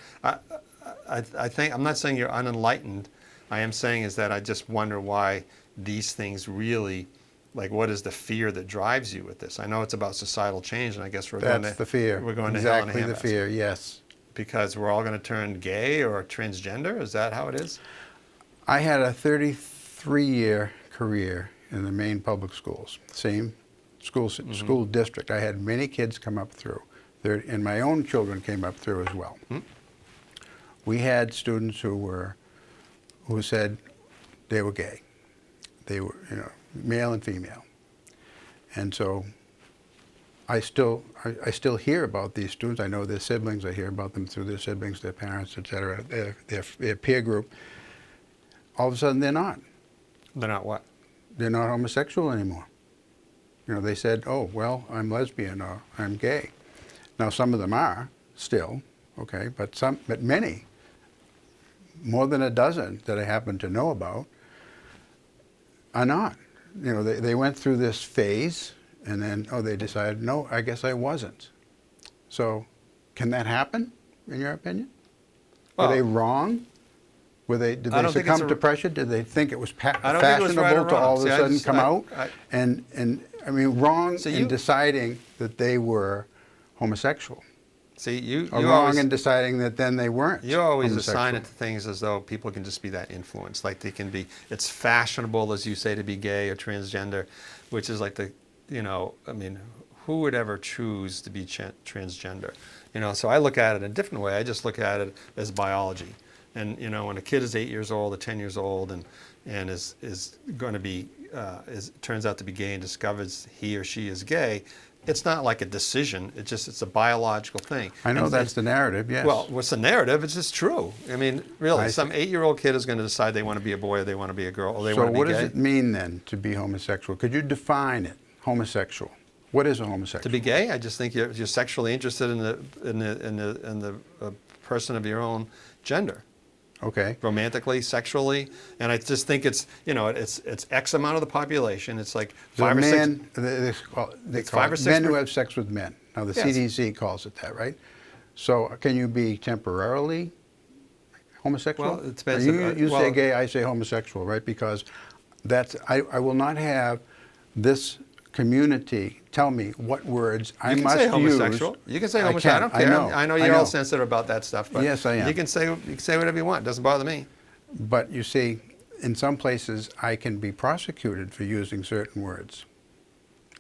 I think I'm not saying you're unenlightened. I am saying is that I just wonder why these things really, like, what is the fear that drives you with this? I know it's about societal change, and I guess That's the fear. We're going to hell in a exactly the handbasket. fear. Yes. Because we're all going to turn gay or transgender. Is that how it is? I had a 33-year career in the Maine public schools, same school district. I had many kids come up through, and my own children came up through as well. We had students who said they were gay. They were, male and female, and so I still hear about these students. I know their siblings. I hear about them through their siblings, their parents, etc. Their peer group. All of a sudden, they're not. They're not what? They're not homosexual anymore. They said, "Oh, well, I'm lesbian or I'm gay." Now, some of them are still, okay, but many, more than a dozen that I happen to know about, are not. They went through this phase. And then, they decided, no, I guess I wasn't. So, can that happen, in your opinion? Well, were they wrong? Did they succumb to pressure? Did they think it was fashionable right to all of See, a sudden come out? And I mean, wrong in deciding that they were homosexual. See, or wrong in deciding that then they weren't. You always homosexual. assign it to things as though people can just be that influenced. Like they can be, it's fashionable, as you say, to be gay or transgender, which is like I mean, who would ever choose to be transgender? So I look at it in a different way. I just look at it as biology. And, when a kid is 8 years old or 10 years old and is going to be, turns out to be gay and discovers he or she is gay, it's not like a decision. It's a biological thing. I know that's the narrative, yes. Well, what's the narrative? It's just true. I mean, really, some 8-year-old kid is going to decide they want to be a boy or they want to be a girl or they want to be gay. So what does it mean then to be homosexual? Could you define it? Homosexual. What is a homosexual? To be gay, I just think you're sexually interested in the person of your own gender. Okay. Romantically, sexually, and I just think it's it's X amount of the population. It's like 5 or 6. They call 5 or it 6 men who have sex with men. Now the CDC calls it that, right? So can you be temporarily homosexual? Well, it depends. You say gay, I say homosexual, right? Because I will not have this community tell me what words I must use. You can say homosexual. You can say homosexual. I don't care. I know you're all sensitive about that stuff. But yes, I am. You can say whatever you want. It doesn't bother me. But you see, in some places, I can be prosecuted for using certain words.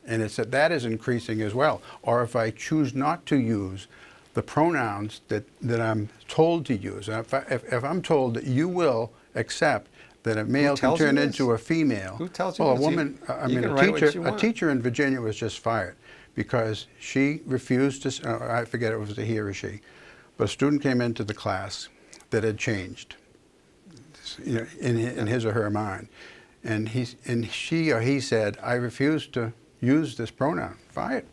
And it's that is increasing as well. Or if I choose not to use the pronouns that I'm told to use. If I'm told that you will accept that a male can turn into a female. Who tells you? Well, a woman. I mean, a teacher in Virginia was just fired because she refused to. I forget it was a he or a she, but a student came into the class that had changed, in his or her mind, and she or he said, "I refuse to use this pronoun." Fired.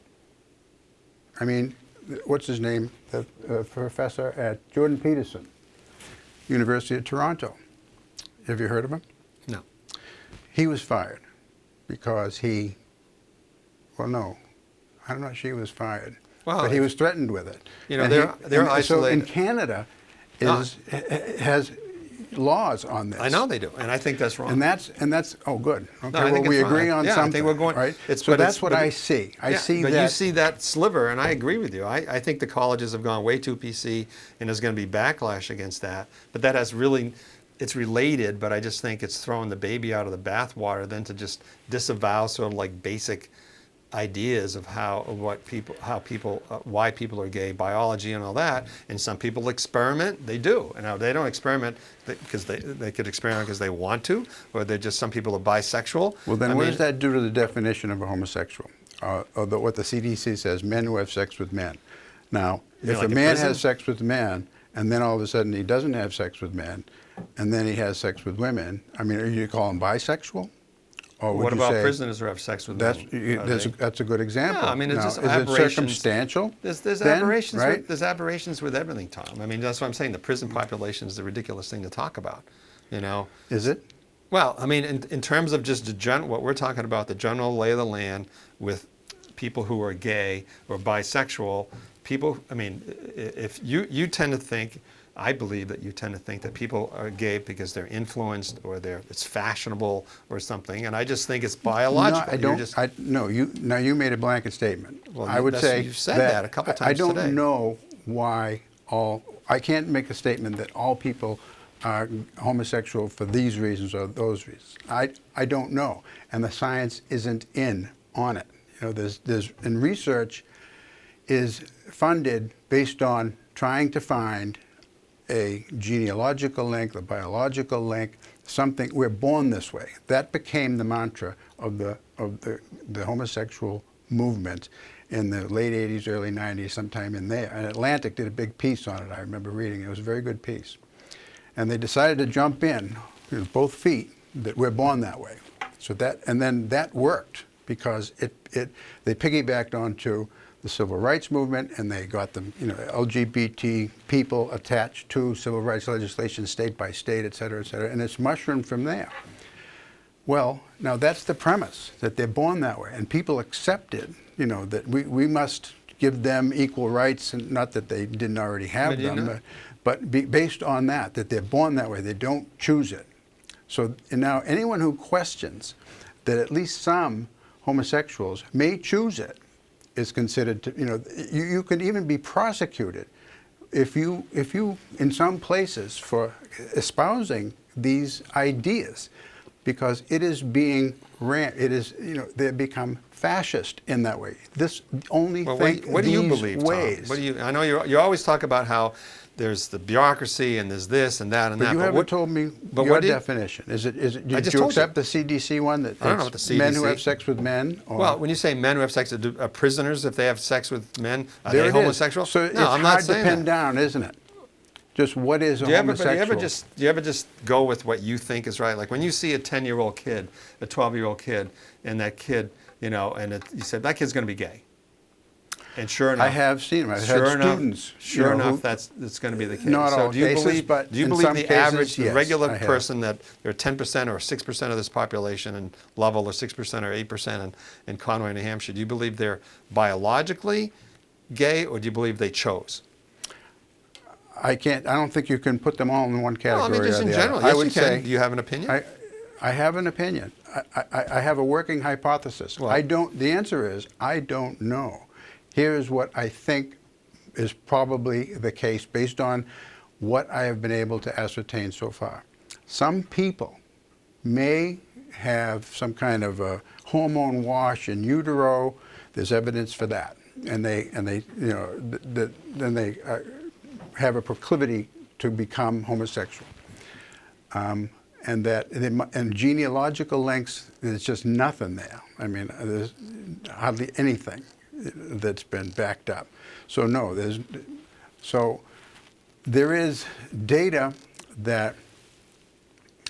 I mean, what's his name? The professor at Jordan Peterson, University of Toronto. Have you heard of him? No. He was fired because I'm not sure he was fired, but he was threatened with it. They're isolated. So in Canada has laws on this. I know they do, and I think that's wrong. And that's oh good. Okay, no, I think we it's agree fine. on yeah, something. I think we're going right. So that's what I see. I see but that. you see that sliver, and I agree with you. I think the colleges have gone way too PC, and there's going to be backlash against that. But that has really. It's related, but I just think it's throwing the baby out of the bathwater than to just disavow sort of like basic ideas of why people are gay, biology and all that. And some people experiment, they do. And now they don't experiment because they could experiment because they want to, or some people are bisexual. Well, then what does that do to the definition of a homosexual? Or what the CDC says, men who have sex with men. Now, if a man has sex with men, and then all of a sudden he doesn't have sex with men, and then he has sex with women, I mean, you call him bisexual? Or would What you about say prisoners who have sex with that's, men? that's a good example. Yeah, I mean, it's Now, just is it aberrations. circumstantial? There's then, aberrations. right? There's aberrations with everything, Tom. I mean, that's what I'm saying. The prison population is a ridiculous thing to talk about. You know. Is it? Well, I mean, in terms of just what we're talking about, the general lay of the land with people who are gay or bisexual, people. I mean, if you tend to think. I believe that you tend to think that people are gay because they're influenced or it's fashionable or something, and I just think it's biological. No, I don't. No, you made a blanket statement. Well, I would say you've said that a couple times I don't today. know why I can't make a statement that all people are homosexual for these reasons or those reasons. I don't know, and the science isn't in on it. You know, and research is funded based on trying to find a genealogical link, a biological link, something. We're born this way. That became the mantra of the homosexual movement in the late 80s, early 90s, sometime in there. And Atlantic did a big piece on it. I remember reading it. It was a very good piece. And they decided to jump in, both feet, that we're born that way. So and then that worked because they piggybacked onto the civil rights movement, and they got them, LGBT people attached to civil rights legislation state by state, et cetera, and it's mushroomed from there. Well, now that's the premise, that they're born that way, and people accepted, that we must give them equal rights, and not that they didn't already have them, but based on that they're born that way, they don't choose it. So and now anyone who questions that at least some homosexuals may choose it is considered to, you could even be prosecuted if you in some places for espousing these ideas, because it is being they become fascist in that way. This only think what do you these believe, ways. Tom? I know you always talk about how there's the bureaucracy and there's this and that and but that. You haven't told me your definition. Did you accept the CDC one that I don't know what the CDC. Men who have sex with men? Or? Well, when you say men who have sex, are prisoners, if they have sex with men, are there they it homosexual? Is. So no, it's I'm not hard saying to pin that. down, isn't it? Just what is a homosexual? Do you ever just go with what you think is right? Like when you see a 10-year-old kid, a 12-year-old kid, and that kid, you said that kid's going to be gay. And sure enough, I have seen them. I've had students. Sure enough, that's going to be the case. Not all do you cases, believe, but do you in believe some the cases, average, the yes, regular person that there are 10% or 6% of this population in Lovell, or 6% or 8% in Conway, New Hampshire? Do you believe they're biologically gay, or do you believe they chose? I don't think you can put them all in one category. Well, I mean, just or in the general. other. Yes, I would you can. say, Do you have an opinion? I have an opinion. I have a working hypothesis. Well, The answer is I don't know. Here's what I think is probably the case based on what I have been able to ascertain so far. Some people may have some kind of a hormone wash in utero. There's evidence for that, and then they have a proclivity to become homosexual. And genealogical links, there's just nothing there. I mean, there's hardly anything that's been backed up. So no, there is data that,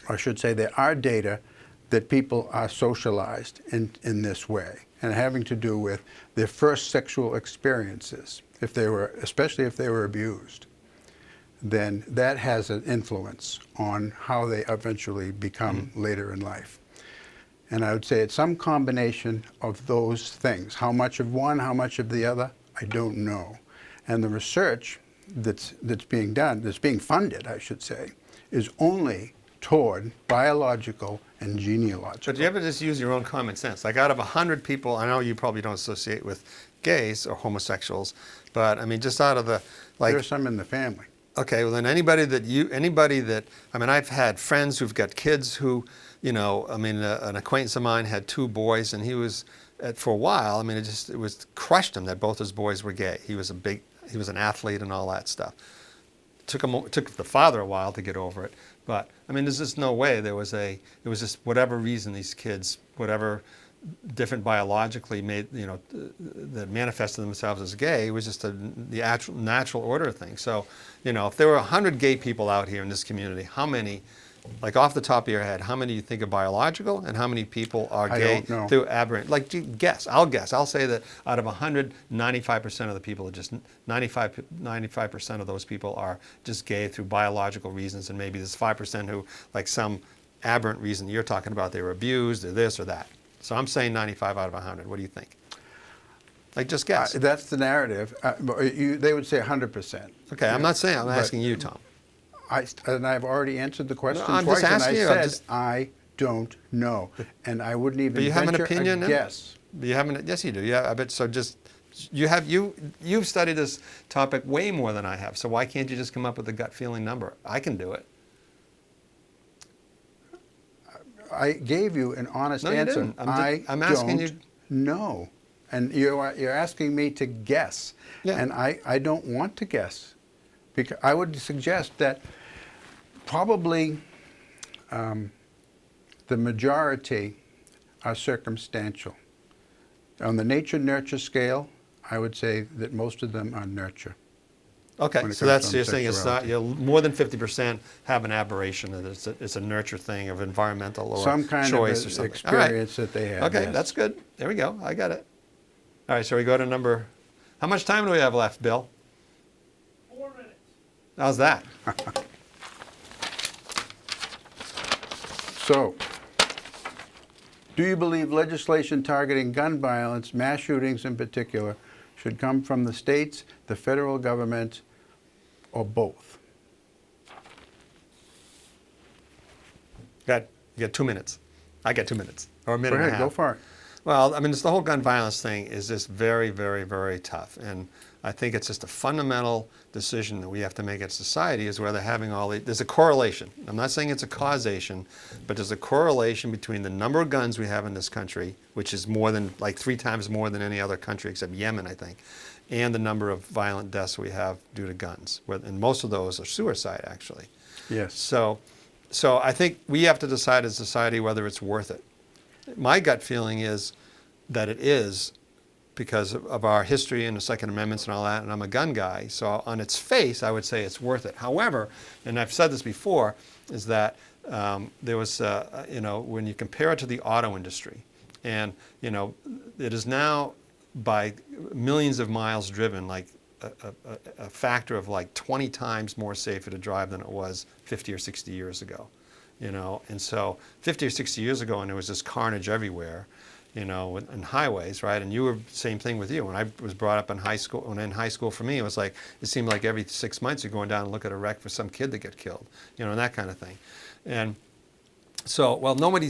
I should say, there are data that people are socialized in this way, and having to do with their first sexual experiences, especially if they were abused. Then that has an influence on how they eventually become later in life. And I would say it's some combination of those things. How much of one, how much of the other, I don't know. And the research that's being done, that's being funded, I should say, is only toward biological and genealogical. But do you ever just use your own common sense? Like out of 100 people, I know you probably don't associate with gays or homosexuals, but I mean, just out of the, like... There's some in the family. Okay, well then I've had friends who've got kids who, an acquaintance of mine had 2 boys, and he was, for a while, it was crushed him that both his boys were gay. He was an athlete and all that stuff. It took the father a while to get over it, but there's just no way it was just whatever reason these kids, whatever different biologically that manifested themselves as gay, was just the natural order thing. So, if there were 100 gay people out here in this community, how many Like off the top of your head, how many do you think are biological, and how many people are I gay don't know. through aberrant? Like, guess. I'll guess. I'll say that out of 100, 95% of the people are just 95% of those people are just gay through biological reasons, and maybe there's 5% who, like some aberrant reason you're talking about, they were abused or this or that. So I'm saying 95 out of 100. What do you think? Like, just guess. That's the narrative. They would say 100%. Okay, I'm not saying. I'm but- asking you, Tom. And I've already answered the question I'm twice, just asking and you. I I'm said just- I don't know, and I wouldn't even But you have an venture opinion a now? guess. You haven't? Yes, you do. Yeah, I bet. So just you've studied this topic way more than I have. So why can't you just come up with a gut feeling number? I can do it. I gave you an honest No, you answer. didn't. I'm asking you. No, and you're asking me to guess, Yeah. and I don't want to guess, because I would suggest that probably the majority are circumstantial. On the nature-nurture scale, I would say that most of them are nurture. Okay, when it so comes that's to you're saying it's not. sexuality. More than 50% have an aberration, and it's a nurture thing of environmental or Some kind choice of or something. All right. experience that they have. Okay, yes. that's good. There we go. I got it. All right, so we go to number. How much time do we have left, Bill? 4 minutes. How's that? So, do you believe legislation targeting gun violence, mass shootings in particular, should come from the states, the federal government, or both? You got 2 minutes. I got 2 minutes or a minute Go and a ahead, half. go for it. Well, I mean, it's the whole gun violence thing is just very, very, very tough. And I think it's just a fundamental decision that we have to make as society is whether having all the, there's a correlation. I'm not saying it's a causation, but there's a correlation between the number of guns we have in this country, which is more than, like 3 times more than any other country except Yemen, I think, and the number of violent deaths we have due to guns. And most of those are suicide, actually. Yes. So I think we have to decide as a society whether it's worth it. My gut feeling is that it is because of our history and the Second Amendments and all that, and I'm a gun guy, so on its face, I would say it's worth it. However, and I've said this before, is that there was, when you compare it to the auto industry, and, it is now by millions of miles driven, like a factor of like 20 times more safer to drive than it was 50 or 60 years ago. And so 50 or 60 years ago, and there was this carnage everywhere, in highways, right? And you were same thing with you. When I was brought up in high school, in high school for me, it seemed like every 6 months you're going down and look at a wreck for some kid that got killed, and that kind of thing. And so, well, nobody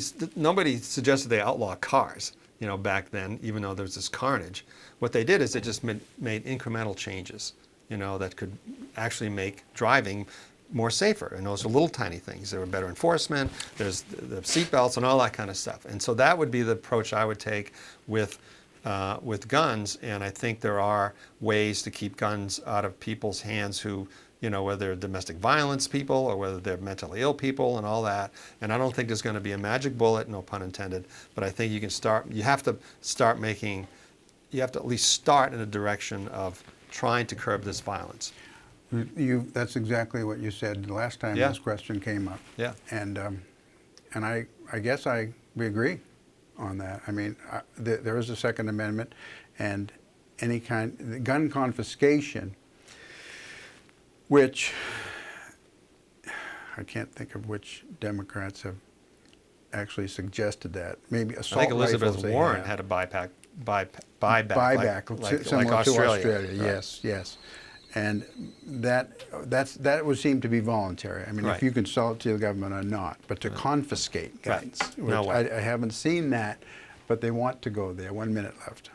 suggested they outlaw cars, back then, even though there was this carnage. What they did is they just made incremental changes, that could actually make driving more safer. And those are little tiny things. There were better enforcement, there's the seat belts and all that kind of stuff. And so that would be the approach I would take with guns. And I think there are ways to keep guns out of people's hands who, whether they're domestic violence people or whether they're mentally ill people and all that. And I don't think there's going to be a magic bullet, no pun intended, but I think you have to at least start in the direction of trying to curb this violence. That's exactly what you said the last time Yeah. this question came up. Yeah. And I guess we agree on that. I mean, there is a Second Amendment, and the gun confiscation, which I can't think of which Democrats have actually suggested that. Maybe assault I think Elizabeth rifles they Warren have. had a buyback, Similar like to Australia. Yes, yes. And that would seem to be voluntary. I mean, Right. if you can sell it to the government or not, but to confiscate guns, Right. No which way. I haven't seen that, but they want to go there. 1 minute left.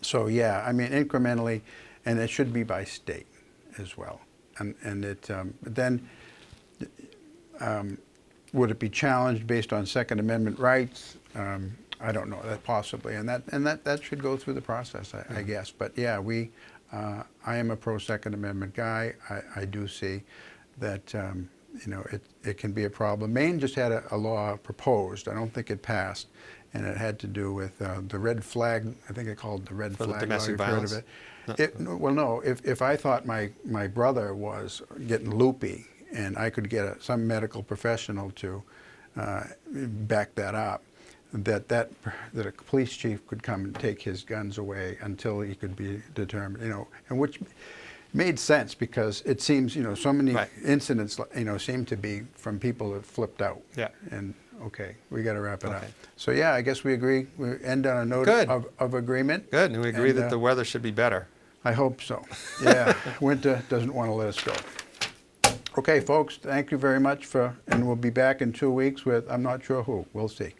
So yeah, I mean, incrementally, and it should be by state as well. And then would it be challenged based on Second Amendment rights? I don't know, that possibly, and that should go through the process, I guess. But yeah, I am a pro-Second Amendment guy. I do see that it can be a problem. Maine just had a law proposed. I don't think it passed, and it had to do with the red flag. I think it called the red For the flag law. domestic You've heard violence? of it? Well, no. If I thought my brother was getting loopy and I could get some medical professional to back that up, that a police chief could come and take his guns away until he could be determined, and which made sense because it seems, so many Right. incidents, seem to be from people that flipped out. Yeah. And okay, we got to wrap it up. Okay. So yeah, I guess we agree. We end on a note Good. of agreement. Good, and we agree And, that the weather should be better. I hope so. Yeah, winter doesn't want to let us go. Okay, folks, thank you very much and we'll be back in 2 weeks with, I'm not sure who. We'll see.